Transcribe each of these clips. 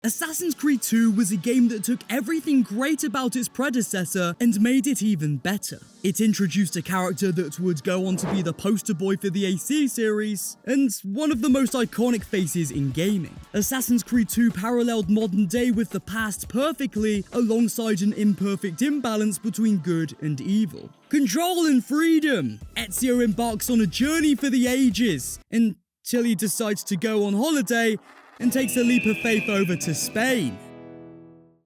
Assassin's Creed 2 was a game that took everything great about its predecessor and made it even better. It introduced a character that would go on to be the poster boy for the AC series, and one of the most iconic faces in gaming. Assassin's Creed 2 paralleled modern day with the past perfectly, alongside an imperfect imbalance between good and evil. Control and freedom! Ezio embarks on a journey for the ages, until he decides to go on holiday and takes a leap of faith over to Spain.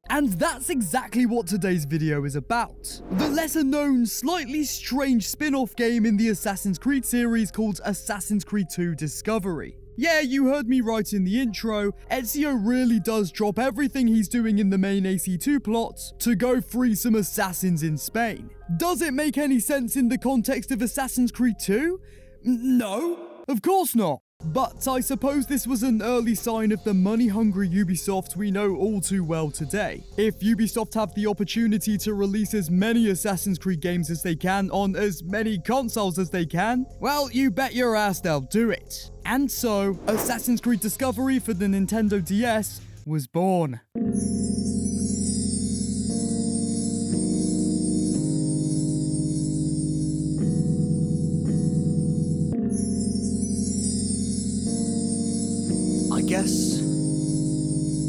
And that's exactly what today's video is about. The lesser known, slightly strange spin-off game in the Assassin's Creed series called Assassin's Creed 2 Discovery. Yeah, you heard me right in the intro, Ezio really does drop everything he's doing in the main AC2 plot to go free some assassins in Spain. Does it make any sense in the context of Assassin's Creed 2? No, of course not. But I suppose this was an early sign of the money-hungry Ubisoft we know all too well today. If Ubisoft have the opportunity to release as many Assassin's Creed games as they can on as many consoles as they can, well, you bet your ass they'll do it. And so, Assassin's Creed Discovery for the Nintendo DS was born.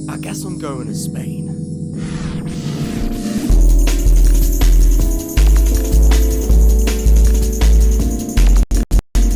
I guess I'm going to Spain.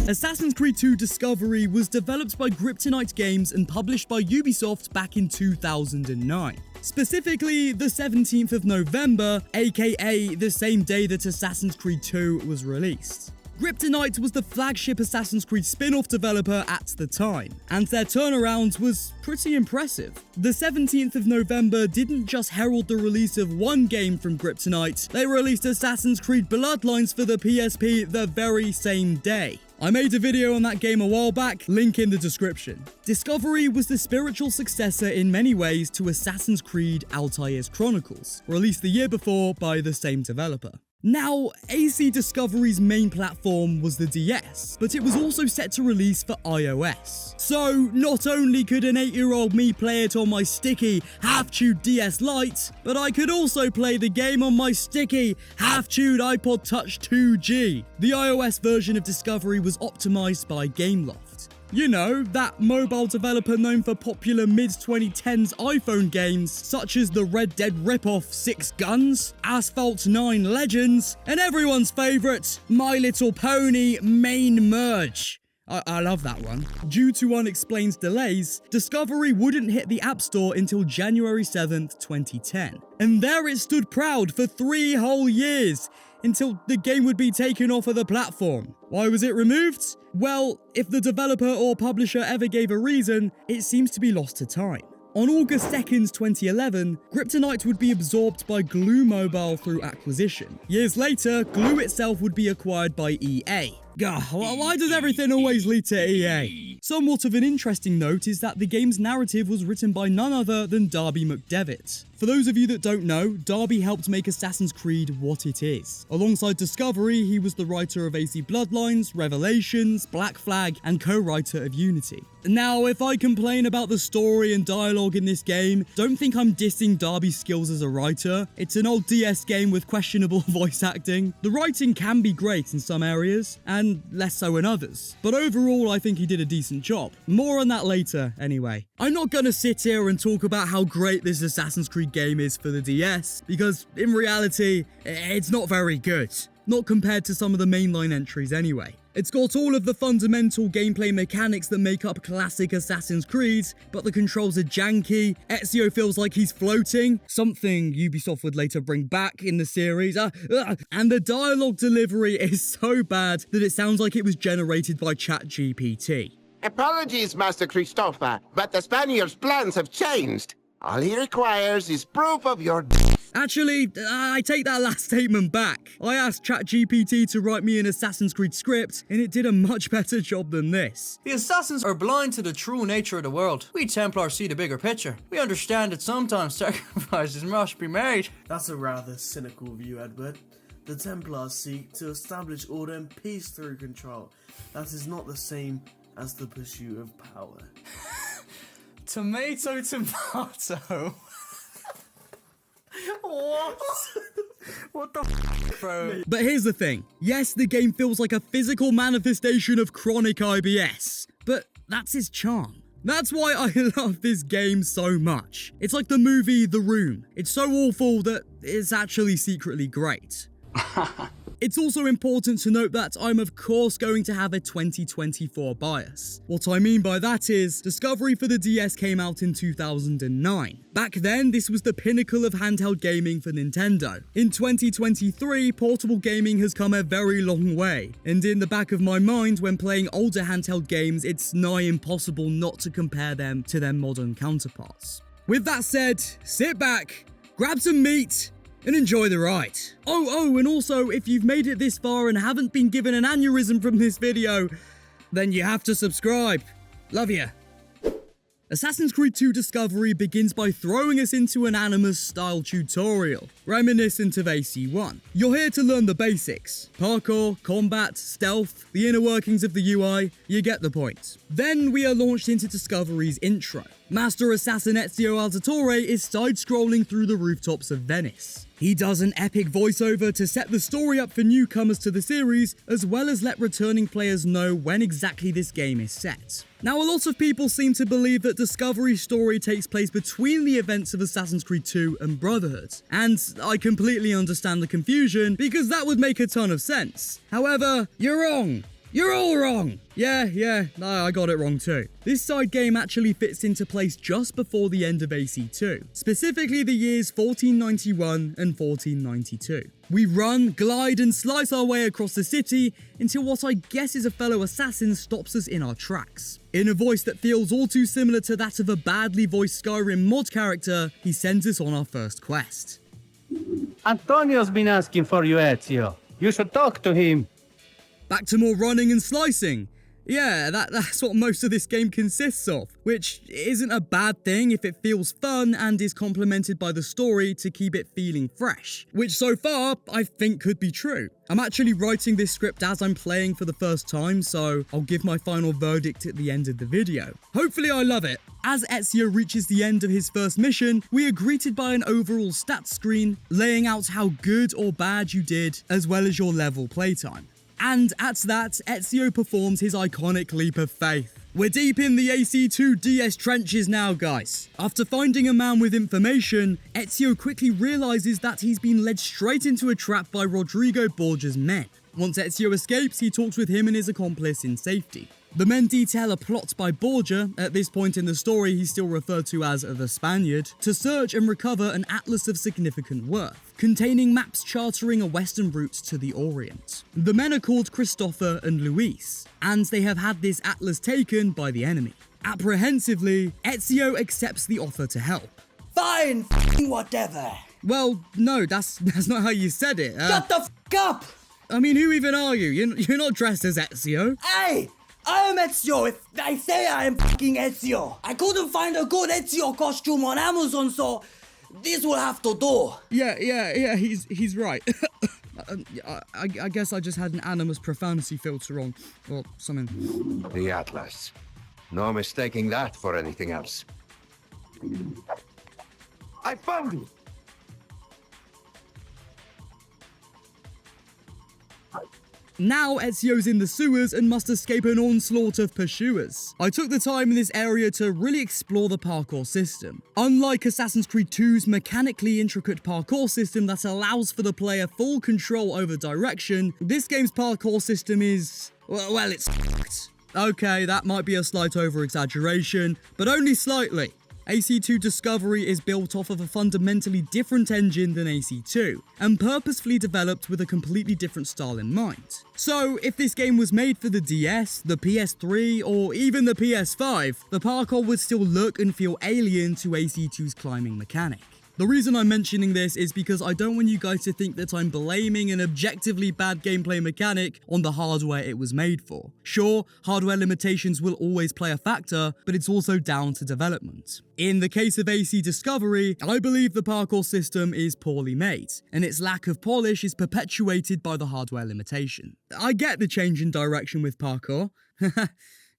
Assassin's Creed 2 Discovery was developed by Kryptonite Games and published by Ubisoft back in 2009. Specifically, the 17th of November, aka the same day that Assassin's Creed 2 was released. Kryptonite was the flagship Assassin's Creed spin-off developer at the time, and their turnaround was pretty impressive. The 17th of November didn't just herald the release of one game from Kryptonite, they released Assassin's Creed Bloodlines for the PSP the very same day. I made a video on that game a while back, link in the description. Discovery was the spiritual successor in many ways to Assassin's Creed Altair's Chronicles, released the year before by the same developer. Now, AC Discovery's main platform was the DS, but it was also set to release for iOS. So, not only could an 8-year-old me play it on my sticky, half-chewed DS Lite, but I could also play the game on my sticky, half-chewed iPod Touch 2G. The iOS version of Discovery was optimized by Gameloft. You know, that mobile developer known for popular mid-2010s iPhone games such as the Red Dead ripoff 6 Guns, Asphalt 9 Legends, and everyone's favourite, My Little Pony Main Merge. I love that one. Due to unexplained delays, Discovery wouldn't hit the App Store until January 7th, 2010. And there it stood proud for 3 whole years, until the game would be taken off of the platform. Why was it removed? Well, if the developer or publisher ever gave a reason, it seems to be lost to time. On August 2nd, 2011, Kryptonite would be absorbed by Glue Mobile through acquisition. Years later, Glue itself would be acquired by EA. Gah, why does everything always lead to EA? Somewhat of an interesting note is that the game's narrative was written by none other than Darby McDevitt. For those of you that don't know, Darby helped make Assassin's Creed what it is. Alongside Discovery, he was the writer of AC Bloodlines, Revelations, Black Flag, and co-writer of Unity. Now, if I complain about the story and dialogue in this game, don't think I'm dissing Darby's skills as a writer. It's an old DS game with questionable voice acting. The writing can be great in some areas, and less so in others. But overall, I think he did a decent job. More on that later, anyway. I'm not gonna sit here and talk about how great this Assassin's Creed game is for the DS, because in reality, it's not very good. Not compared to some of the mainline entries anyway. It's got all of the fundamental gameplay mechanics that make up classic Assassin's Creed, but the controls are janky, Ezio feels like he's floating, something Ubisoft would later bring back in the series, and the dialogue delivery is so bad that it sounds like it was generated by ChatGPT. Apologies, Master Christopher, but the Spaniard's plans have changed. All he requires is proof of your Actually, I take that last statement back. I asked ChatGPT to write me an Assassin's Creed script, and it did a much better job than this. The Assassins are blind to the true nature of the world. We Templars see the bigger picture. We understand that sometimes sacrifices must be made. That's a rather cynical view, Edward. The Templars seek to establish order and peace through control. That is not the same as the pursuit of power. Tomato. What? What the f, bro? But here's the thing. Yes, the game feels like a physical manifestation of chronic IBS, but that's its charm. That's why I love this game so much. It's like the movie The Room. It's so awful that it's actually secretly great. It's also important to note that I'm of course going to have a 2024 bias. What I mean by that is, Discovery for the DS came out in 2009. Back then, this was the pinnacle of handheld gaming for Nintendo. In 2023, portable gaming has come a very long way, and in the back of my mind when playing older handheld games, it's nigh impossible not to compare them to their modern counterparts. With that said, sit back, grab some meat, and enjoy the ride. Oh, and also, if you've made it this far and haven't been given an aneurysm from this video, then you have to subscribe. Love ya. Assassin's Creed 2 Discovery begins by throwing us into an Animus-style tutorial, reminiscent of AC1. You're here to learn the basics: parkour, combat, stealth, the inner workings of the UI, you get the point. Then we are launched into Discovery's intro. Master Assassin Ezio Auditore is side-scrolling through the rooftops of Venice. He does an epic voiceover to set the story up for newcomers to the series, as well as let returning players know when exactly this game is set. Now, a lot of people seem to believe that Discovery's story takes place between the events of Assassin's Creed 2 and Brotherhood, and I completely understand the confusion, because that would make a ton of sense. However, you're wrong. You're all wrong! Yeah, I got it wrong too. This side game actually fits into place just before the end of AC2, specifically the years 1491 and 1492. We run, glide, and slice our way across the city until what I guess is a fellow assassin stops us in our tracks. In a voice that feels all too similar to that of a badly voiced Skyrim mod character, he sends us on our first quest. Antonio's been asking for you, Ezio. You should talk to him. Back to more running and slicing. Yeah, that's what most of this game consists of, which isn't a bad thing if it feels fun and is complemented by the story to keep it feeling fresh, which so far I think could be true. I'm actually writing this script as I'm playing for the first time, so I'll give my final verdict at the end of the video. Hopefully I love it. As Ezio reaches the end of his first mission, we are greeted by an overall stats screen laying out how good or bad you did, as well as your level playtime. And at that, Ezio performs his iconic leap of faith. We're deep in the AC2 DS trenches now, guys. After finding a man with information, Ezio quickly realizes that he's been led straight into a trap by Rodrigo Borgia's men. Once Ezio escapes, he talks with him and his accomplice in safety. The men detail a plot by Borgia, at this point in the story he's still referred to as the Spaniard, to search and recover an atlas of significant worth, containing maps charting a western route to the Orient. The men are called Christopher and Luis, and they have had this atlas taken by the enemy. Apprehensively, Ezio accepts the offer to help. Fine, whatever. Well, no, that's not how you said it. Shut the f*** up! I mean, who even are you? You're not dressed as Ezio. Hey! I am Ezio if I say I am fucking Ezio. I couldn't find a good Ezio costume on Amazon, so this will have to do. Yeah, he's right. I guess I just had an Animus profanity filter on, or something. The Atlas. No mistaking that for anything else. I found it! Now Ezio's in the sewers and must escape an onslaught of pursuers. I took the time in this area to really explore the parkour system. Unlike Assassin's Creed 2's mechanically intricate parkour system that allows for the player full control over direction, this game's parkour system is, well, it's f***ed. Okay, that might be a slight over-exaggeration, but only slightly. AC2 Discovery is built off of a fundamentally different engine than AC2, and purposefully developed with a completely different style in mind. So, if this game was made for the DS, the PS3, or even the PS5, the parkour would still look and feel alien to AC2's climbing mechanic. The reason I'm mentioning this is because I don't want you guys to think that I'm blaming an objectively bad gameplay mechanic on the hardware it was made for. Sure, hardware limitations will always play a factor, but it's also down to development. In the case of AC Discovery, I believe the parkour system is poorly made, and its lack of polish is perpetuated by the hardware limitation. I get the change in direction with parkour.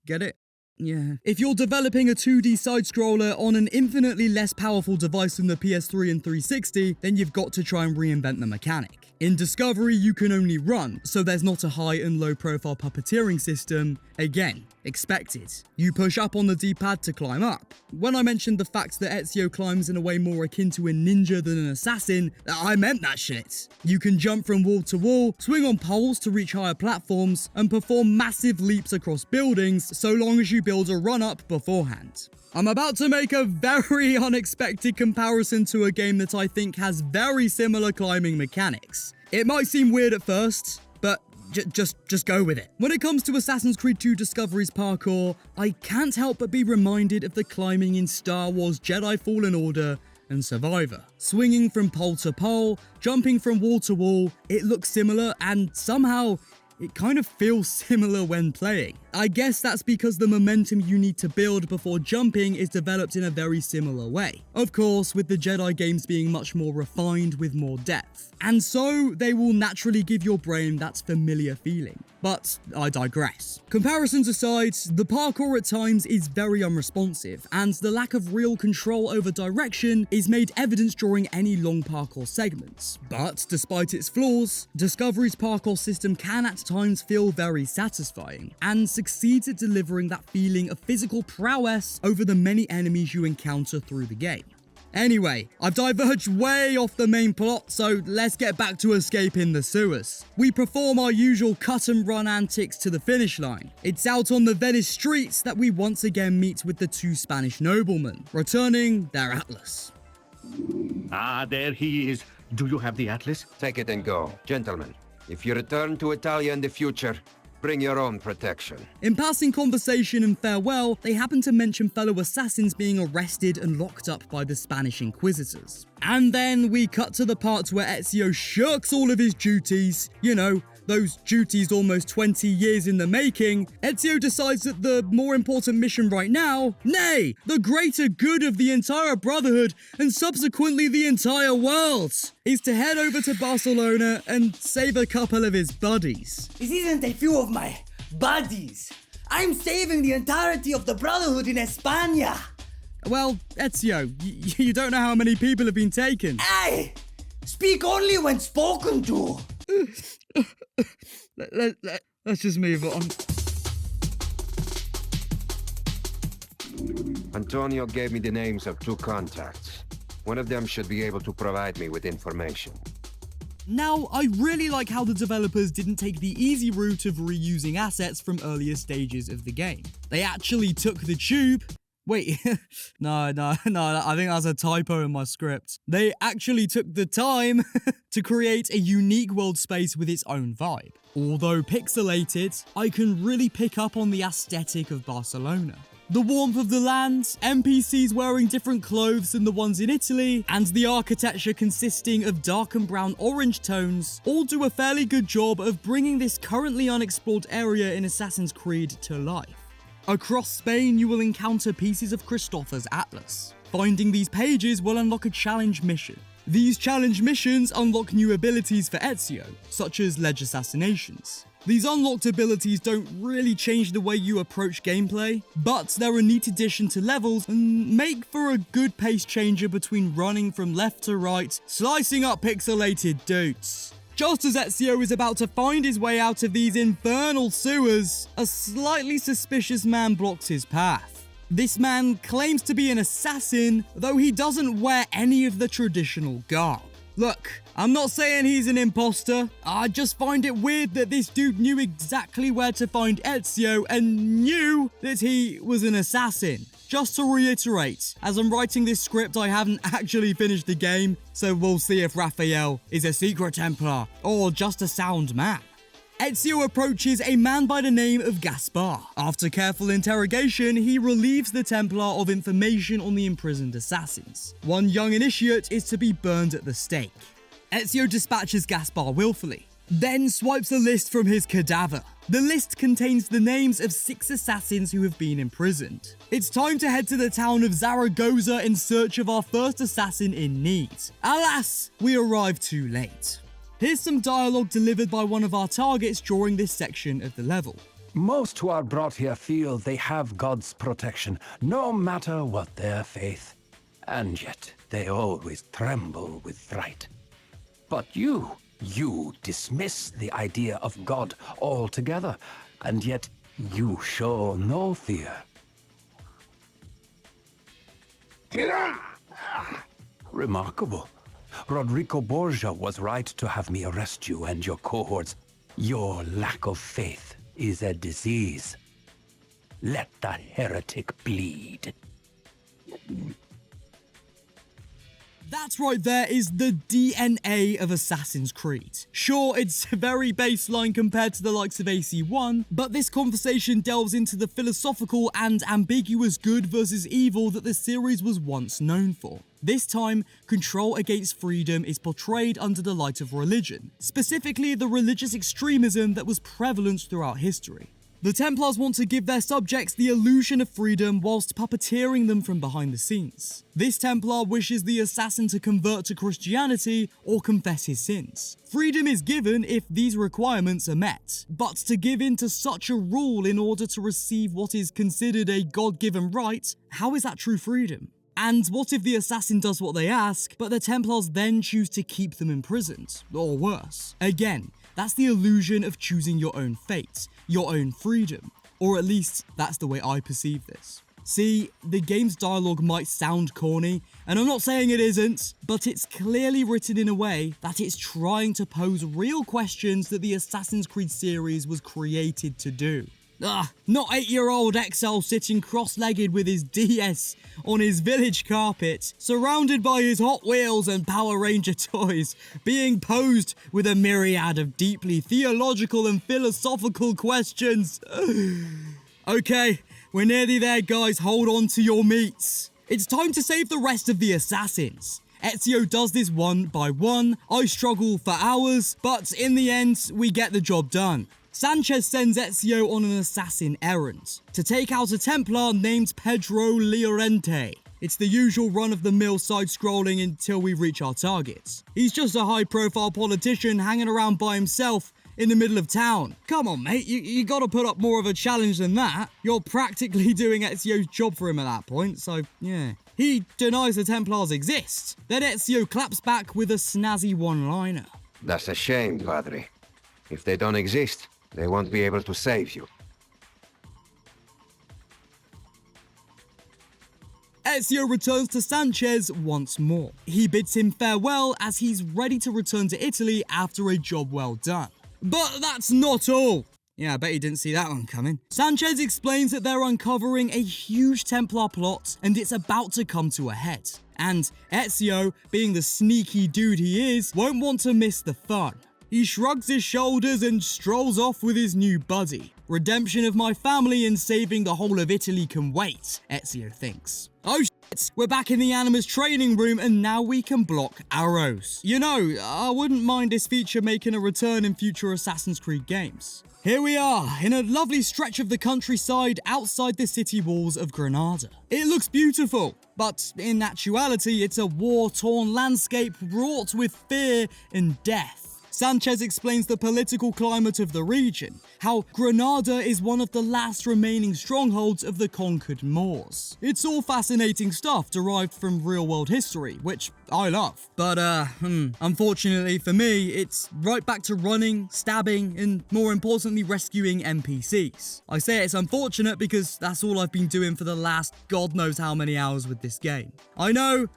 Get it? Yeah. If you're developing a 2D side-scroller on an infinitely less powerful device than the PS3 and 360, then you've got to try and reinvent the mechanic. In Discovery, you can only run, so there's not a high and low profile puppeteering system. Again, expected. You push up on the D-pad to climb up. When I mentioned the fact that Ezio climbs in a way more akin to a ninja than an assassin, I meant that shit. You can jump from wall to wall, swing on poles to reach higher platforms, and perform massive leaps across buildings so long as you build a run-up beforehand. I'm about to make a very unexpected comparison to a game that I think has very similar climbing mechanics. It might seem weird at first, but just go with it. When it comes to Assassin's Creed 2 Discovery's parkour, I can't help but be reminded of the climbing in Star Wars Jedi Fallen Order and Survivor. Swinging from pole to pole, jumping from wall to wall, it looks similar and somehow it kind of feels similar when playing. I guess that's because the momentum you need to build before jumping is developed in a very similar way. Of course, with the Jedi games being much more refined with more depth. And so, they will naturally give your brain that familiar feeling. But I digress. Comparisons aside, the parkour at times is very unresponsive, and the lack of real control over direction is made evident during any long parkour segments. But despite its flaws, Discovery's parkour system can at times feel very satisfying, and succeeds at delivering that feeling of physical prowess over the many enemies you encounter through the game. Anyway, I've diverged way off the main plot, so let's get back to escaping the sewers. We perform our usual cut and run antics to the finish line. It's out on the Venice streets that we once again meet with the two Spanish noblemen, returning their atlas. Ah, there he is. Do you have the atlas? Take it and go. Gentlemen, if you return to Italia in the future, bring your own protection. In passing conversation and farewell, they happen to mention fellow assassins being arrested and locked up by the Spanish Inquisitors. And then we cut to the part where Ezio shirks all of his duties, you know, those duties almost 20 years in the making. Ezio decides that the more important mission right now, nay, the greater good of the entire Brotherhood and subsequently the entire world, is to head over to Barcelona and save a couple of his buddies. This isn't a few of my buddies. I'm saving the entirety of the Brotherhood in España. Well, Ezio, you don't know how many people have been taken. Aye! Speak only when spoken to. Let's just move on. Antonio gave me the names of two contacts. One of them should be able to provide me with information. Now, I really like how the developers didn't take the easy route of reusing assets from earlier stages of the game. They actually took the tube. Wait, no, I think that's a typo in my script. They actually took the time to create a unique world space with its own vibe. Although pixelated, I can really pick up on the aesthetic of Barcelona. The warmth of the land, NPCs wearing different clothes than the ones in Italy, and the architecture consisting of dark and brown orange tones all do a fairly good job of bringing this currently unexplored area in Assassin's Creed to life. Across Spain, you will encounter pieces of Christopher's atlas. Finding these pages will unlock a challenge mission. These challenge missions unlock new abilities for Ezio, such as ledge assassinations. These unlocked abilities don't really change the way you approach gameplay, but they're a neat addition to levels and make for a good pace changer between running from left to right, slicing up pixelated dudes. Just as Ezio is about to find his way out of these infernal sewers, a slightly suspicious man blocks his path. This man claims to be an assassin, though he doesn't wear any of the traditional garb. Look, I'm not saying he's an imposter. I just find it weird that this dude knew exactly where to find Ezio and knew that he was an assassin. Just to reiterate, as I'm writing this script, I haven't actually finished the game, so we'll see if Raphael is a secret Templar or just a sound man. Ezio approaches a man by the name of Gaspar. After careful interrogation, he relieves the Templar of information on the imprisoned assassins. One young initiate is to be burned at the stake. Ezio dispatches Gaspar willfully, then swipes a list from his cadaver. The list contains the names of 6 assassins who have been imprisoned. It's time to head to the town of Zaragoza in search of our first assassin in need. Alas, we arrive too late. Here's some dialogue delivered by one of our targets during this section of the level. Most who are brought here feel they have God's protection, no matter what their faith. And yet, they always tremble with fright. But you dismiss the idea of God altogether, and yet you show no fear. Remarkable. Rodrigo Borgia was right to have me arrest you and your cohorts. Your lack of faith is a disease. Let the heretic bleed. That right there is the DNA of Assassin's Creed. Sure, it's very baseline compared to the likes of AC1, but this conversation delves into the philosophical and ambiguous good versus evil that the series was once known for. This time, control against freedom is portrayed under the light of religion, specifically the religious extremism that was prevalent throughout history. The Templars want to give their subjects the illusion of freedom whilst puppeteering them from behind the scenes. This Templar wishes the assassin to convert to Christianity or confess his sins. Freedom is given if these requirements are met, but to give in to such a rule in order to receive what is considered a God-given right, how is that true freedom? And what if the assassin does what they ask, but the Templars then choose to keep them imprisoned, or worse? Again, that's the illusion of choosing your own fate, your own freedom, or at least that's the way I perceive this. See, the game's dialogue might sound corny, and I'm not saying it isn't, but it's clearly written in a way that it's trying to pose real questions that the Assassin's Creed series was created to do. Not 8-year-old Exile sitting cross-legged with his DS on his village carpet, surrounded by his Hot Wheels and Power Ranger toys, being posed with a myriad of deeply theological and philosophical questions. Okay, we're nearly there, guys. Hold on to your meats. It's time to save the rest of the assassins. Ezio does this one by one. I struggle for hours, but in the end, we get the job done. Sanchez sends Ezio on an assassin errand to take out a Templar named Pedro Llorente. It's the usual run-of-the-mill side-scrolling until we reach our targets. He's just a high-profile politician hanging around by himself in the middle of town. Come on, mate, you gotta put up more of a challenge than that. You're practically doing Ezio's job for him at that point, so yeah. He denies the Templars exist. Then Ezio claps back with a snazzy one-liner. That's a shame, Padre. If they don't exist, they won't be able to save you. Ezio returns to Sanchez once more. He bids him farewell as he's ready to return to Italy after a job well done. But that's not all. Yeah, I bet you didn't see that one coming. Sanchez explains that they're uncovering a huge Templar plot and it's about to come to a head. And Ezio, being the sneaky dude he is, won't want to miss the fun. He shrugs his shoulders and strolls off with his new buddy. Redemption of my family and saving the whole of Italy can wait, Ezio thinks. Oh shit, we're back in the Anima's training room and now we can block arrows. You know, I wouldn't mind this feature making a return in future Assassin's Creed games. Here we are, in a lovely stretch of the countryside outside the city walls of Granada. It looks beautiful, but in actuality it's a war-torn landscape wrought with fear and death. Sanchez explains the political climate of the region, how Granada is one of the last remaining strongholds of the conquered Moors. It's all fascinating stuff derived from real-world history, which I love. But, unfortunately for me, it's right back to running, stabbing, and more importantly, rescuing NPCs. I say it's unfortunate because that's all I've been doing for the last God knows how many hours with this game. I know,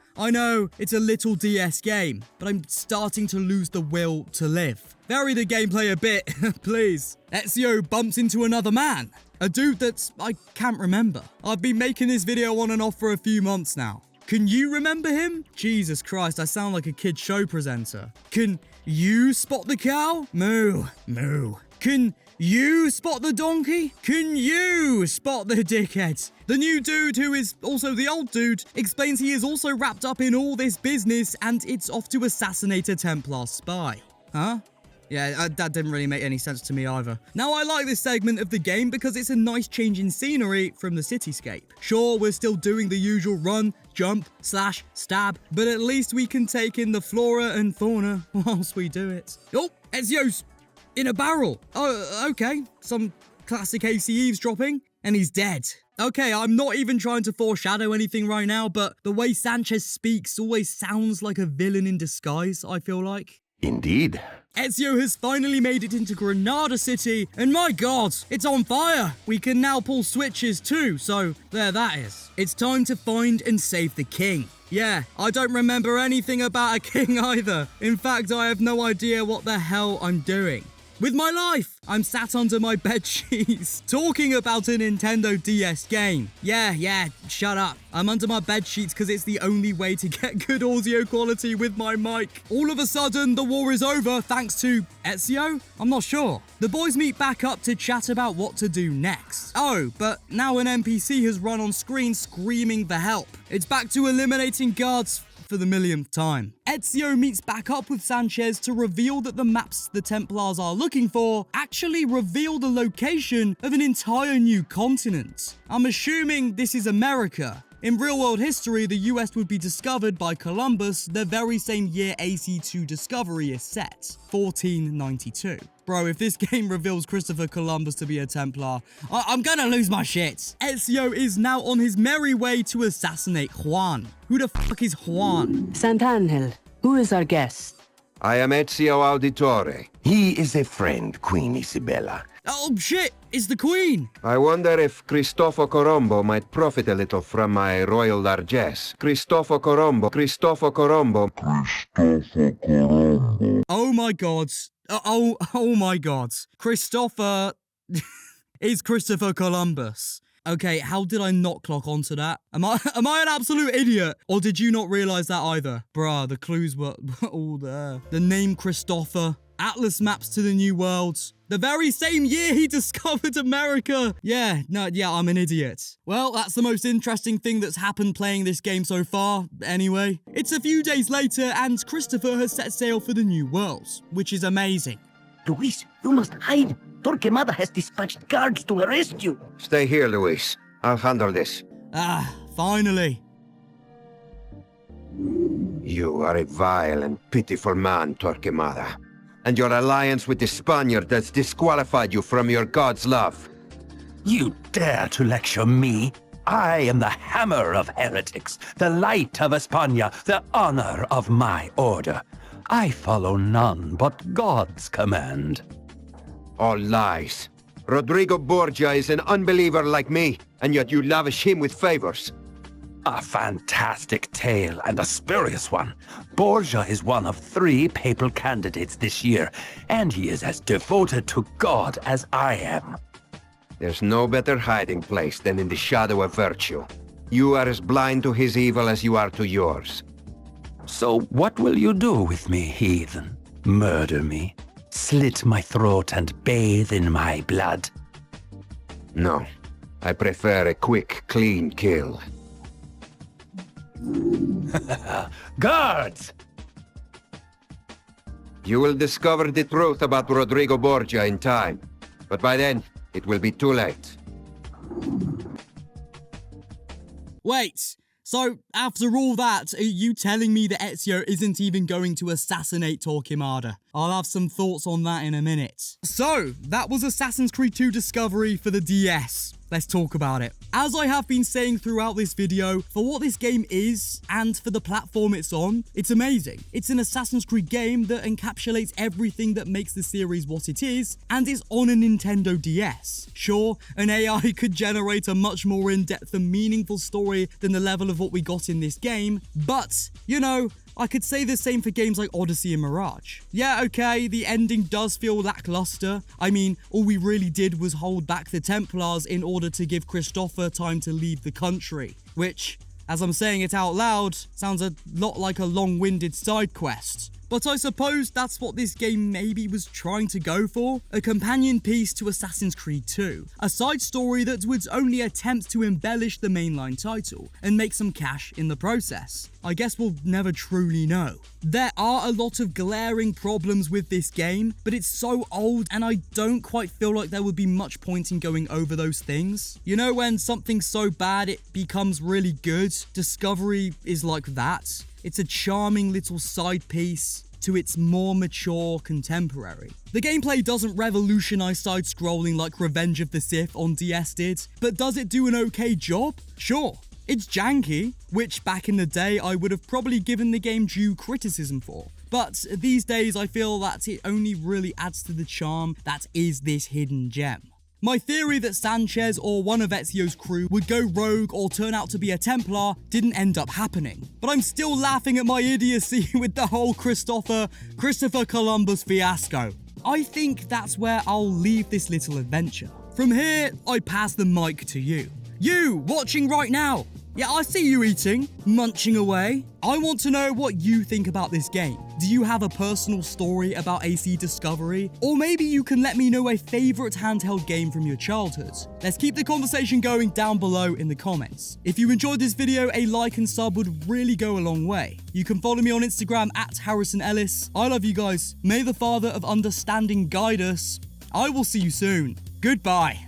it's a little DS game, but I'm starting to lose the will to live. Vary the gameplay a bit, please. Ezio bumps into another man, a dude that I can't remember. I've been making this video on and off for a few months now. Can you remember him? Jesus Christ, I sound like a kid show presenter. Can you spot the cow? Moo, moo. Can you spot the donkey? Can you spot the dickhead? The new dude, who is also the old dude, explains he is also wrapped up in all this business and it's off to assassinate a Templar spy. Huh? Yeah, that didn't really make any sense to me either. Now, I like this segment of the game because it's a nice change in scenery from the cityscape. Sure, we're still doing the usual run, jump, slash, stab, but at least we can take in the flora and fauna whilst we do it. Oh, Ezio's in a barrel. Oh, okay. Some classic AC eavesdropping, and he's dead. Okay, I'm not even trying to foreshadow anything right now, but the way Sanchez speaks always sounds like a villain in disguise, I feel like. Indeed. Ezio has finally made it into Granada City, and my god, it's on fire! We can now pull switches too, so there that is. It's time to find and save the king. Yeah, I don't remember anything about a king either. In fact, I have no idea what the hell I'm doing with my life. I'm sat under my bed sheets talking about a Nintendo DS game. Yeah, shut up. I'm under my bed sheets because it's the only way to get good audio quality with my mic. All of a sudden, the war is over thanks to Ezio? I'm not sure. The boys meet back up to chat about what to do next. Oh, but now an NPC has run on screen screaming for help. It's back to eliminating guards for the millionth time. Ezio meets back up with Sanchez to reveal that the maps the Templars are looking for actually reveal the location of an entire new continent. I'm assuming this is America. In real-world history, the US would be discovered by Columbus the very same year AC2 Discovery is set, 1492. Bro, if this game reveals Christopher Columbus to be a Templar, I'm gonna lose my shit. Ezio is now on his merry way to assassinate Juan. Who the fuck is Juan? Sant'Angel, who is our guest? I am Ezio Auditore. He is a friend, Queen Isabella. Oh shit, it's the Queen. I wonder if Cristoforo Colombo might profit a little from my royal largesse. Cristoforo Colombo. Oh my god. Oh my god. Christopher is Christopher Columbus. Okay, how did I not clock onto that? Am I an absolute idiot? Or did you not realize that either? Bruh, the clues were all there. The name Christopher, Atlas maps to the New World, the very same year he discovered America. Yeah, I'm an idiot. Well, that's the most interesting thing that's happened playing this game so far, anyway. It's a few days later and Christopher has set sail for the New World, which is amazing. Luis, you must hide. Torquemada has dispatched guards to arrest you. Stay here, Luis. I'll handle this. Ah, finally. You are a vile and pitiful man, Torquemada. And your alliance with the Spaniard has disqualified you from your god's love. You dare to lecture me? I am the hammer of heretics, the light of España, the honor of my order. I follow none but God's command. All lies. Rodrigo Borgia is an unbeliever like me, and yet you lavish him with favors. A fantastic tale and a spurious one. Borgia is one of 3 papal candidates this year, and he is as devoted to God as I am. There's no better hiding place than in the shadow of virtue. You are as blind to his evil as you are to yours. So what will you do with me, heathen? Murder me? Slit my throat and bathe in my blood? No, I prefer a quick, clean kill. Guards! You will discover the truth about Rodrigo Borgia in time, but by then, it will be too late. Wait, so after all that, are you telling me that Ezio isn't even going to assassinate Torquemada? I'll have some thoughts on that in a minute. So, that was Assassin's Creed 2 Discovery for the DS. Let's talk about it. As I have been saying throughout this video, for what this game is, and for the platform it's on, it's amazing. It's an Assassin's Creed game that encapsulates everything that makes the series what it is, and is on a Nintendo DS. Sure, an AI could generate a much more in-depth and meaningful story than the level of what we got in this game, but, you know, I could say the same for games like Odyssey and Mirage. Yeah, okay, the ending does feel lackluster. I mean, all we really did was hold back the Templars in order to give Christopher time to leave the country, which, as I'm saying it out loud, sounds a lot like a long-winded side quest. But I suppose that's what this game maybe was trying to go for, a companion piece to Assassin's Creed 2, a side story that would only attempt to embellish the mainline title and make some cash in the process. I guess we'll never truly know. There are a lot of glaring problems with this game, but it's so old and I don't quite feel like there would be much point in going over those things. You know when something's so bad it becomes really good? Discovery is like that. It's a charming little side piece, to its more mature contemporary. The gameplay doesn't revolutionize side-scrolling like Revenge of the Sith on DS did, but does it do an okay job? Sure. It's janky, which back in the day I would have probably given the game due criticism for. But these days I feel that it only really adds to the charm that is this hidden gem. My theory that Sanchez or one of Ezio's crew would go rogue or turn out to be a Templar didn't end up happening. But I'm still laughing at my idiocy with the whole Christopher Columbus fiasco. I think that's where I'll leave this little adventure. From here, I pass the mic to you. You, watching right now. Yeah, I see you eating, munching away. I want to know what you think about this game. Do you have a personal story about AC Discovery? Or maybe you can let me know a favorite handheld game from your childhood. Let's keep the conversation going down below in the comments. If you enjoyed this video, a like and sub would really go a long way. You can follow me on Instagram at Harrison Ellis. I love you guys. May the Father of Understanding guide us. I will see you soon. Goodbye.